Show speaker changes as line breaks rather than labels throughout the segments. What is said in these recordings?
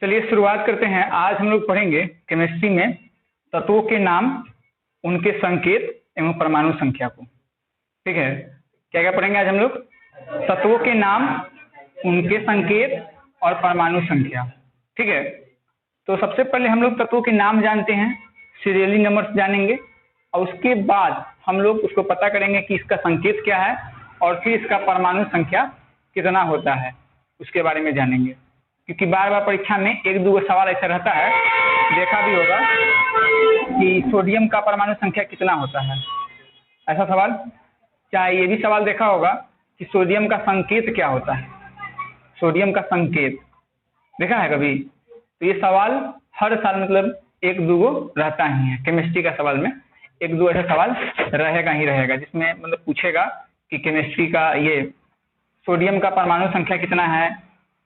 चलिए शुरुआत करते हैं। आज हम लोग पढ़ेंगे केमिस्ट्री में तत्वों के नाम, उनके संकेत एवं परमाणु संख्या को। ठीक है, क्या क्या पढ़ेंगे आज हम लोग? तत्वों के नाम, उनके संकेत और परमाणु संख्या। ठीक है, तो सबसे पहले हम लोग तत्वों के नाम जानते हैं, सीरियली नंबर्स जानेंगे और उसके बाद हम लोग उसको पता करेंगे कि इसका संकेत क्या है और फिर इसका परमाणु संख्या कितना होता है उसके बारे में जानेंगे। क्योंकि बार बार परीक्षा में एक दो सवाल ऐसा रहता है, देखा भी होगा कि सोडियम का परमाणु संख्या कितना होता है, ऐसा सवाल। चाहे ये भी सवाल देखा होगा कि सोडियम का संकेत क्या होता है, सोडियम का संकेत देखा है कभी? तो ये सवाल हर साल मतलब एक दो रहता ही है। केमिस्ट्री का सवाल में एक दो ऐसा सवाल रहेगा ही रहेगा जिसमें मतलब पूछेगा कि केमिस्ट्री का ये सोडियम का परमाणु संख्या कितना है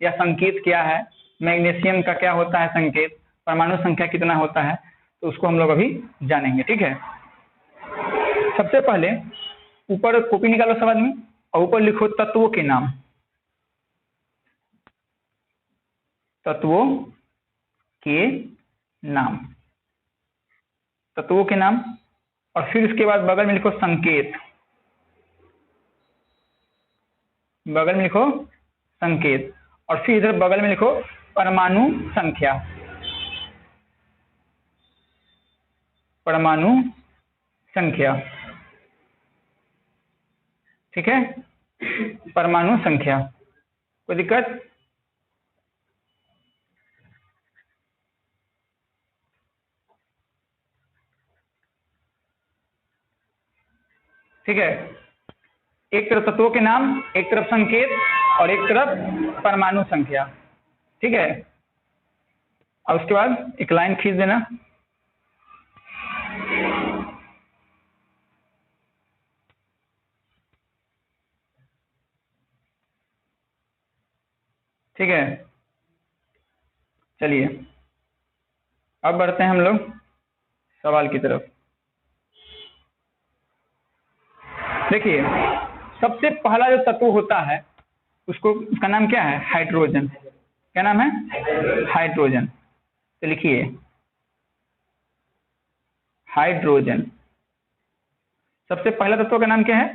या संकेत क्या है, मैग्नीशियम का क्या होता है संकेत, परमाणु संख्या कितना होता है, तो उसको हम लोग अभी जानेंगे। ठीक है, सबसे पहले ऊपर कॉपी निकालो सवाल में और ऊपर लिखो तत्वों के नाम, तत्वों के नाम, तत्वों के नाम। और फिर उसके बाद बगल में लिखो संकेत, बगल में लिखो संकेत और फिर इधर बगल में लिखो परमाणु संख्या, परमाणु संख्या। ठीक है, परमाणु संख्या, कोई दिक्कत? ठीक है, एक तरफ तत्वों के नाम, एक तरफ संकेत और एक तरफ परमाणु संख्या। ठीक है, और उसके बाद एक लाइन खींच देना। ठीक है, चलिए अब बढ़ते हैं हम लोग सवाल की तरफ। देखिए, सबसे पहला जो तत्व होता है उसका नाम क्या है? हाइड्रोजन। क्या नाम है? हाइड्रोजन। तो लिखिए हाइड्रोजन। सबसे पहला तत्व का नाम क्या है?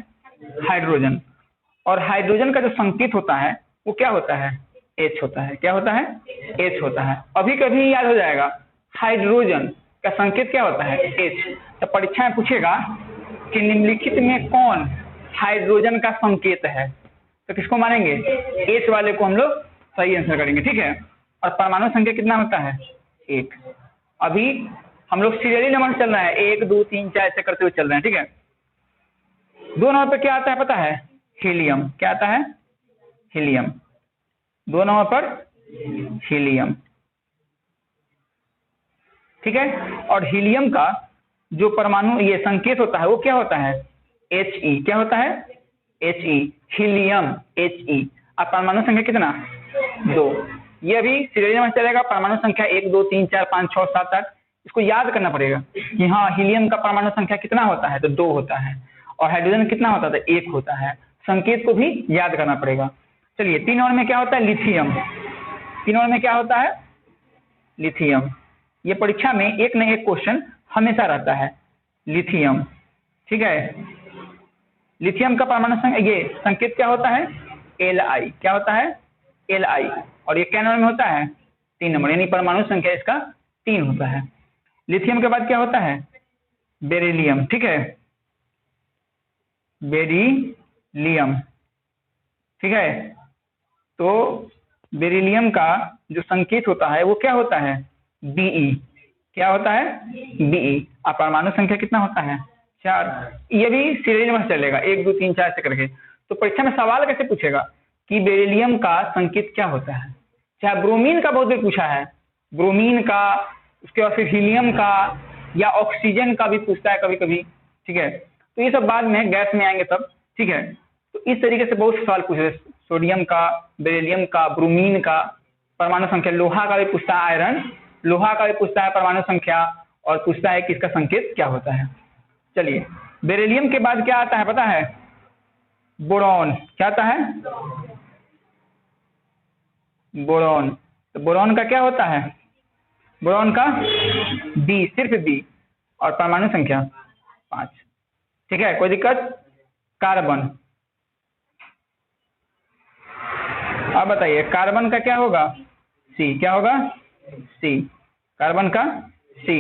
हाइड्रोजन। और हाइड्रोजन का जो संकेत होता है वो क्या होता है? H होता है। क्या होता है? H होता है। अभी कभी याद हो जाएगा, हाइड्रोजन का संकेत क्या होता है? H। तो परीक्षा में पूछेगा कि निम्नलिखित में कौन हाइड्रोजन का संकेत है, तो किसको मानेंगे? H वाले को हम लोग सही आंसर करेंगे। ठीक है, और परमाणु संख्या कितना होता है? 1। अभी हम लोग सीरियली नंबर चल रहा है, 1 2 3 4 ऐसे करते हुए चल रहे हैं। ठीक है, 2 नंबर पे क्या आता है पता है? हीलियम। क्या आता है? हीलियम। 2 नंबर पर हीलियम। ठीक है, और हीलियम का जो परमाणु ये संकेत होता है वो क्या होता है? He। क्या होता है? He, helium He। अब परमाणु संख्या कितना? 2। ये भी सीरियल में चलेगा, परमाणु संख्या 1 2 3 4 5 6 7 8। इसको याद करना पड़ेगा कि हाँ हीलियम का परमाणु संख्या कितना होता है, तो 2 होता है। और हाइड्रोजन कितना होता है? तो 1 होता है। संकेत को भी याद करना पड़ेगा। चलिए, 3 नंबर में क्या होता है? लिथियम। 3 नंबर में क्या होता है? लिथियम। ये परीक्षा में एक न एक क्वेश्चन हमेशा रहता है, लिथियम। ठीक है, लिथियम का परमाणु संख्या ये संकेत क्या होता है? Li। क्या होता है? Li। और ये क्या नंबर में होता है? 3 नंबर, यानी परमाणु संख्या इसका 3 होता है। लिथियम के बाद क्या होता है? बेरिलियम। ठीक है, बेरिलियम। ठीक है, तो बेरिलियम का जो संकेत होता है वो क्या होता है? Be। क्या होता है? Be। और परमाणु संख्या कितना होता है? 4। ये भी सीरियल में चलेगा, 1 2 3 4 से करके। तो परीक्षा में सवाल कैसे पूछेगा कि बेरिलियम का संकेत क्या होता है? चाहे ब्रोमीन का बहुत बार पूछा है, ब्रोमीन का, उसके बाद फिर हीलियम का या ऑक्सीजन का भी पूछता है कभी कभी। ठीक है, तो ये सब बाद में गैस में आएंगे तब। ठीक है, तो इस तरीके से बहुत सवाल पूछे, सोडियम का, बेरिलियम का, ब्रोमीन का, परमाणु संख्या। लोहा का भी पूछता है, आयरन लोहा का भी पूछता है परमाणु संख्या, और पूछता है कि इसका संकेत क्या होता है। चलिए, बेरिलियम के बाद क्या आता है पता है? बोरॉन। क्या आता है? बोरॉन। तो बोरॉन का क्या होता है? बोरॉन का बी, सिर्फ बी, और परमाणु संख्या 5। ठीक है, कोई दिक्कत? कार्बन, अब बताइए कार्बन का क्या होगा? सी, क्या होगा? सी, कार्बन का सी,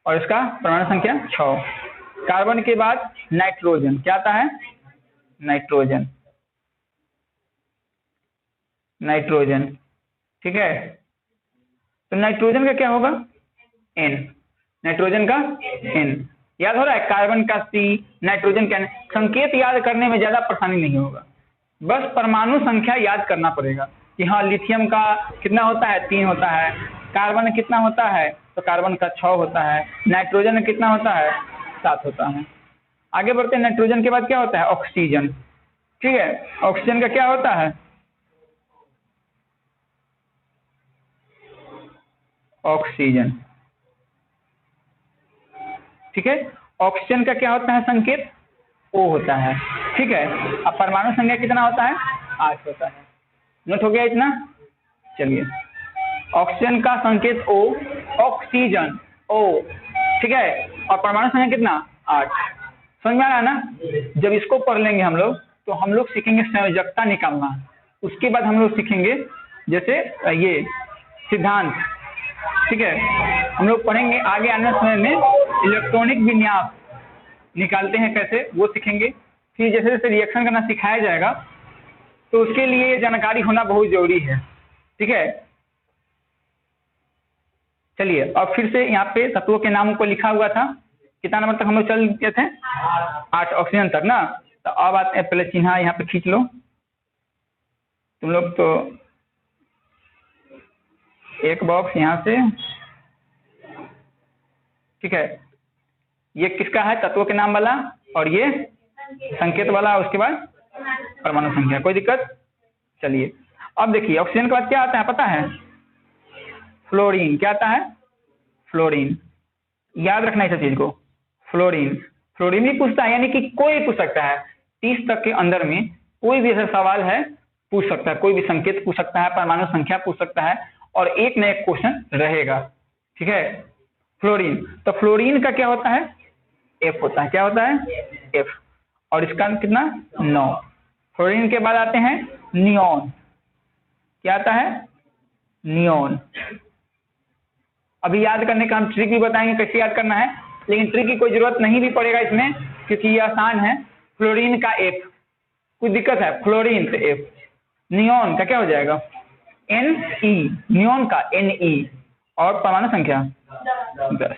और इसका परमाणु संख्या 6। कार्बन के बाद नाइट्रोजन, क्या आता है? Nitrogen, nitrogen. ठीक है, तो नाइट्रोजन का क्या होगा? एन, नाइट्रोजन का एन। याद हो रहा है? कार्बन का सी, नाइट्रोजन का एन। संकेत याद करने में ज्यादा परेशानी नहीं होगा, बस परमाणु संख्या याद करना पड़ेगा कि हाँ लिथियम का कितना होता है? 3 होता है। कार्बन में कितना होता है? तो कार्बन का 6 होता है। नाइट्रोजन में कितना होता है? 7 होता है। आगे बढ़ते हैं, नाइट्रोजन के बाद क्या होता है? ऑक्सीजन। ठीक है, ऑक्सीजन का क्या होता है? ऑक्सीजन। ठीक है, ऑक्सीजन का क्या होता है संकेत? ओ होता है। ठीक है, अब परमाणु संख्या कितना होता है? 8 होता है। नोट हो गया इतना? चलिए, ऑक्सीजन का संकेत ओ, ऑक्सीजन ओ। ठीक है, और परमाणु संख्या कितना? 8। समझ में आ रहा है ना? जब इसको पढ़ लेंगे हम लोग तो हम लोग सीखेंगे संयोजकता निकालना। उसके बाद हम लोग सीखेंगे जैसे ये सिद्धांत। ठीक है, हम लोग पढ़ेंगे आगे आने समय में इलेक्ट्रॉनिक विन्यास निकालते हैं कैसे, वो सीखेंगे। फिर जैसे जैसे रिएक्शन करना सिखाया जाएगा तो उसके लिए जानकारी होना बहुत जरूरी है। ठीक है, चलिए अब फिर से यहाँ पे तत्वों के नामों को लिखा हुआ था। कितना नंबर तक हम लोग चल गए थे? 8 ऑक्सीजन तक ना। तो अब आते हैं, पहले चिन्ह यहाँ पे खींच लो तुम लोग। तो एक बॉक्स यहाँ से, ठीक है, ये किसका है? तत्वों के नाम वाला, और ये संकेत वाला, उसके बाद परमाणु संख्या। कोई दिक्कत? चलिए अब देखिए, ऑक्सीजन के बाद क्या आता है पता है? फ्लोरीन। क्या आता है? फ्लोरीन। याद रखना इस चीज को, फ्लोरीन। फ्लोरीन भी पूछता है, यानी कि कोई पूछ सकता है 30 तक के अंदर में कोई भी ऐसा सवाल है पूछ सकता है, कोई भी संकेत पूछ सकता है, परमाणु संख्या पूछ सकता है, और एक न एक क्वेश्चन रहेगा। ठीक है, फ्लोरीन। तो फ्लोरीन का क्या होता है? एफ होता है। क्या होता है? एफ, और इसका कितना? 9। फ्लोरीन के बाद आते हैं नियॉन। क्या आता है? नियॉन। अभी याद करने का हम ट्रिक भी बताएंगे कैसे याद करना है, लेकिन ट्रिक की कोई जरूरत नहीं भी पड़ेगा इसमें, क्योंकि ये आसान है। फ्लोरीन का एफ, कुछ दिक्कत है? फ्लोरीन तो एफ। नियॉन का क्या हो जाएगा? Ne, नियॉन का Ne, और परमाणु संख्या 10।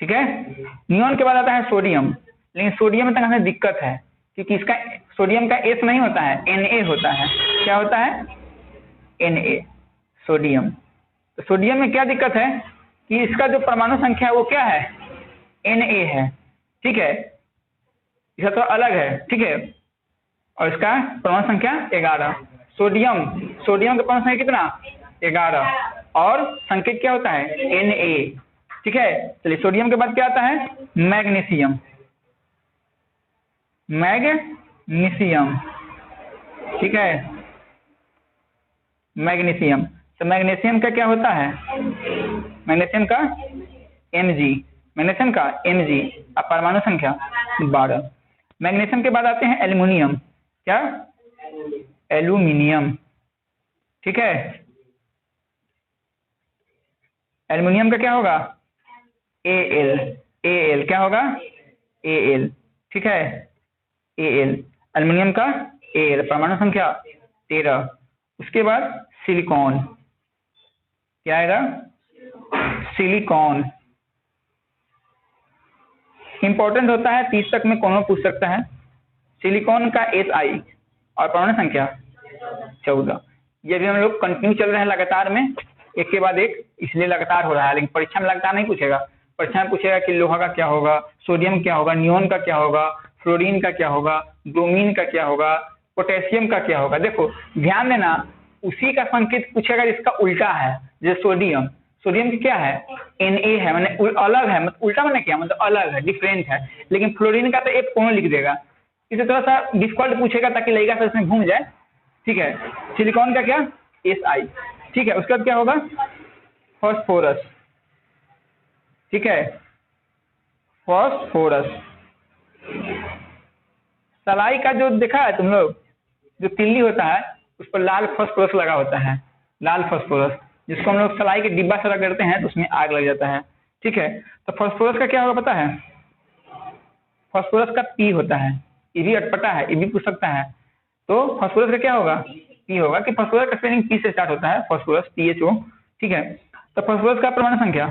ठीक है, नियॉन के बाद आता है सोडियम। लेकिन सोडियम में तक हमें दिक्कत है, क्योंकि इसका सोडियम का एस नहीं होता है, Na होता है। क्या होता है? Na, sodium. तो सोडियम में क्या दिक्कत है कि इसका जो परमाणु संख्या है वो क्या है? Na है। ठीक है, इसका तो अलग है। ठीक है, और इसका परमाणु संख्या 11। सोडियम, सोडियम का परमाणु संख्या कितना? 11, और संकेत क्या होता है? Na। ठीक है, चलिए सोडियम के बाद क्या आता है? मैग्नीशियम। मैग्नीशियम। ठीक है, मैग्नीशियम। तो मैग्नीशियम का क्या होता है? मैग्नीशियम का Mg, मैग्नीशियम का Mg, अब परमाणु संख्या 12। मैग्नीशियम के बाद आते हैं एल्युमिनियम। क्या? एल्यूमिनियम। ठीक है, एल्युमिनियम का क्या होगा? Al, Al क्या होगा? Al। ठीक है, Al, एल्युमिनियम का Al, परमाणु संख्या 13। उसके बाद सिलिकॉन। क्या आएगा? सिलिकॉन। इंपॉर्टेंट होता है, 30 तक में कौन पूछ सकता है। सिलिकॉन का Si, और परमाणु संख्या 14। ये भी हम लोग कंटिन्यू चल रहे हैं लगातार में, एक के बाद एक, इसलिए लगातार हो रहा है। लेकिन परीक्षा में लगातार नहीं पूछेगा। परीक्षा में पूछेगा कि लोहा का क्या होगा, सोडियम क्या होगा, नियॉन का क्या होगा, फ्लोरीन का क्या होगा, ब्रोमीन का क्या होगा, पोटेशियम का क्या होगा। देखो ध्यान देना, उसी का संकेत पूछेगा जिसका उल्टा है। जैसे सोडियम, सोडियम की क्या है? Na है, मैंने अलग है, मतलब उल्टा मैंने क्या मतलब अलग है, डिफरेंट है। लेकिन फ्लोरीन का तो एक कौन लिख देगा। इसे थोड़ा सा डिफिकल्ट पूछेगा ताकि लड़का सा इसमें घूम जाए। ठीक है, सिलिकॉन का क्या? Si। ठीक है, उसके बाद क्या होगा, फास्फोरस, ठीक है, फास्फोरस। सलाई का जो देखा है तुम लोग, जो तिल्ली होता है उस पर लाल फास्फोरस लगा होता है, लाल फास्फोरस, जिसको हम लोग सलाई के डिब्बा से करते हैं तो उसमें आग लग जाता है। ठीक है, तो फास्फोरस का क्या होगा पता है, फास्फोरस का पी होता है, ये भी अटपटा है, ये भी पूछ सकता है। तो फास्फोरस का क्या होगा, पी होगा, कि फास्फोरस का स्पेलिंग पी से स्टार्ट होता है, फास्फोरस PHO। ठीक है, तो फास्फोरस का परमाणु संख्या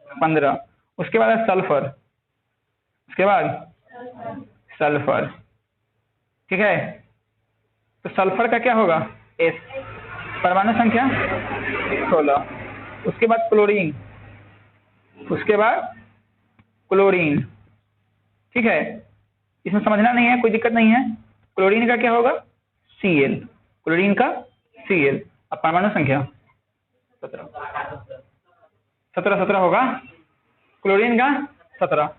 15। उसके बाद है सल्फर, उसके बाद सल्फर, ठीक है, तो सल्फर का क्या होगा, S, परमाणु संख्या 16। उसके बाद क्लोरीन, उसके बाद क्लोरीन, ठीक है, इसमें समझना नहीं है, कोई दिक्कत नहीं है। क्लोरीन का क्या होगा, Cl, क्लोरीन का Cl। अब परमाणु संख्या 17 होगा, क्लोरीन का 17।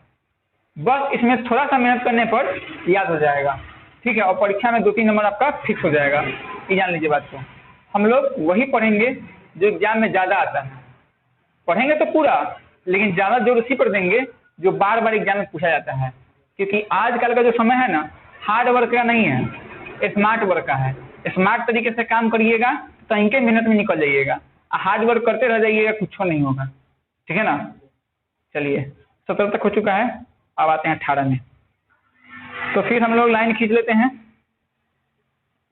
बस इसमें थोड़ा सा मेहनत करने पर याद हो जाएगा। ठीक है, और परीक्षा में 2-3 नंबर आपका फिक्स हो जाएगा, ये जान लीजिए बात को। हम लोग वही पढ़ेंगे जो एग्जाम में ज़्यादा आता है, पढ़ेंगे तो पूरा, लेकिन ज़्यादा जोर उसी पर देंगे जो बार बार एग्जाम में पूछा जाता है। क्योंकि आजकल का जो समय है ना, हार्ड वर्क का नहीं है, स्मार्ट वर्क का है। स्मार्ट तरीके से काम करिएगा तो इनके मेहनत में निकल जाइएगा, हार्ड वर्क करते रह जाइएगा, कुछ नहीं होगा। ठीक है ना, चलिए 17 तक हो चुका है, अब आते हैं 18 में। तो फिर हम लोग लाइन खींच लेते हैं।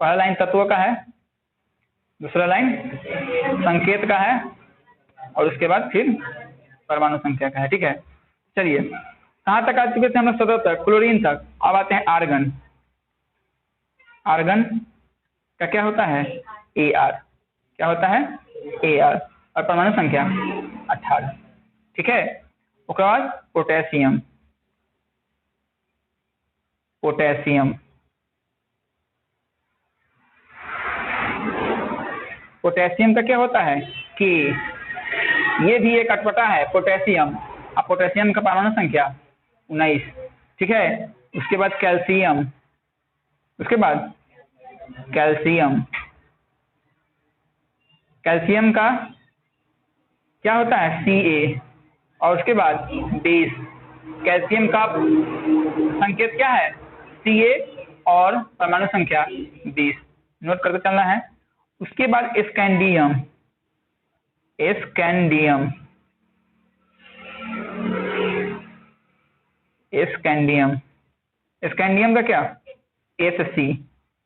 पहला लाइन तत्व का है, दूसरा लाइन संकेत का है, और उसके बाद फिर परमाणु संख्या का है। ठीक है, चलिए कहाँ तक आ चुके थे हम लोग, 17 तक, क्लोरीन तक। अब आते हैं आर्गन। आर्गन का क्या होता है, Ar, क्या होता है, Ar, और परमाणु संख्या 18। ठीक है, उसके बाद पोटेशियम, पोटेशियम, पोटेशियम का क्या होता है कि ये भी एक अटपटा है, पोटेशियम। अब पोटेशियम का परमाणु संख्या 19। ठीक है, उसके बाद कैल्शियम, उसके बाद कैल्शियम, कैल्शियम का क्या होता है, Ca, और उसके बाद 20। कैल्शियम का संकेत क्या है, Ca, और परमाणु संख्या 20, नोट करके चलना है। उसके बाद स्कैंडियम, स्कैंडियम, स्कैंडियम, स्कैंडियम का क्या, Sc,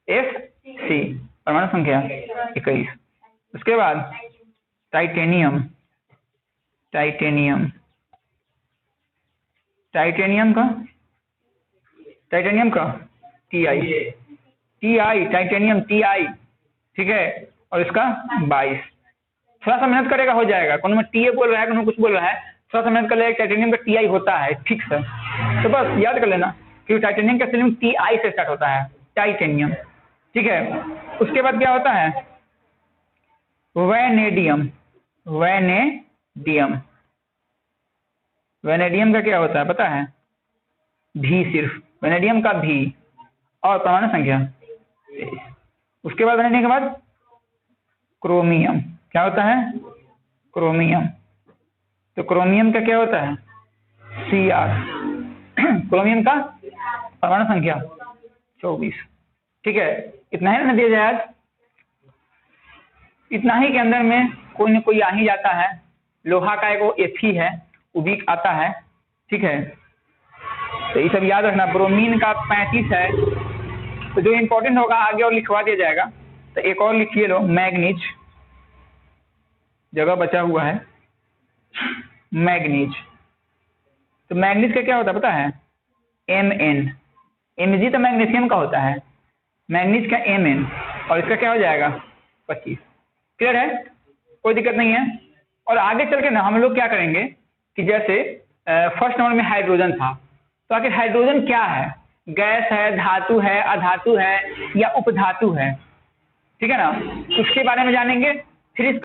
Sc, परमाणु संख्या 21। उसके बाद टाइटेनियम, टाइटेनियम, टाइटेनियम का, टाइटेनियम का Ti, Ti, टाइटेनियम Ti। ठीक है, और इसका 22। थोड़ा सा मेहनत करेगा हो जाएगा, कोनो में TA बोल रहा है, कोनो कुछ बोल रहा है, थोड़ा सा मेहनत कर लेगा। टाइटेनियम का Ti होता है, ठीक है, तो बस याद कर लेना कि टाइटेनियम का स्पेलिंग Ti से स्टार्ट होता है, टाइटेनियम। ठीक है, उसके बाद क्या होता है, वैनेडियम, वैनेडियम, वैनेडियम का क्या होता है पता है, भी, सिर्फ वैनेडियम का भी, और परमाणु संख्या 23। उसके बाद वैनेडियम के बाद क्रोमियम, क्या होता है, क्रोमियम, तो क्रोमियम का क्या होता है, Cr, क्रोमियम का परमाणु संख्या 24। ठीक है, इतना ही ना दिया जाए आज, इतना ही के अंदर में कोई न कोई आ ही जाता है। लोहा का एक Fe है, वो भी आता है। ठीक है, तो ये सब याद रखना। ब्रोमीन का 35 है, तो जो इम्पोर्टेंट होगा आगे और लिखवा दिया जाएगा। तो एक और लिखिए लो, मैग्नीज, जगह बचा हुआ है, मैग्नीज। तो मैग्नीज का क्या होता है पता है, Mn, Mg तो मैग्नीशियम का होता है, मैग्नीज का Mn, और इसका क्या हो जाएगा 25। क्लियर है, कोई दिक्कत नहीं है। और आगे चल के ना हम लोग क्या करेंगे कि जैसे फर्स्ट नंबर में हाइड्रोजन था, तो आखिर हाइड्रोजन क्या है, गैस है, धातु है, अधातु है, या उपधातु है। ठीक है ना, उसके बारे में जानेंगे। फिर